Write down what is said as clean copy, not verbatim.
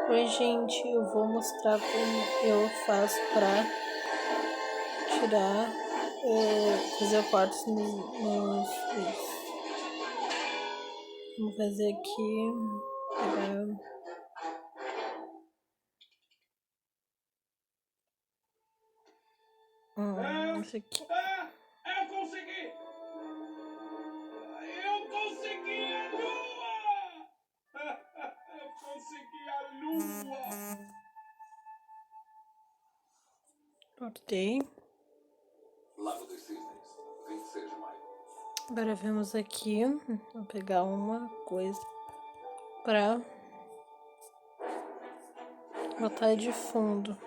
Oi, gente, eu vou mostrar como eu faço para tirar, fazer cortes nos vídeos. Vamos fazer aqui, pegar esse aqui. Eu consegui! Eu consegui a lua! Eu consegui a lua! Cortei. Lago dos Cisnes, 26 de maio. Agora vamos aqui, vou pegar uma coisa para botar de fundo.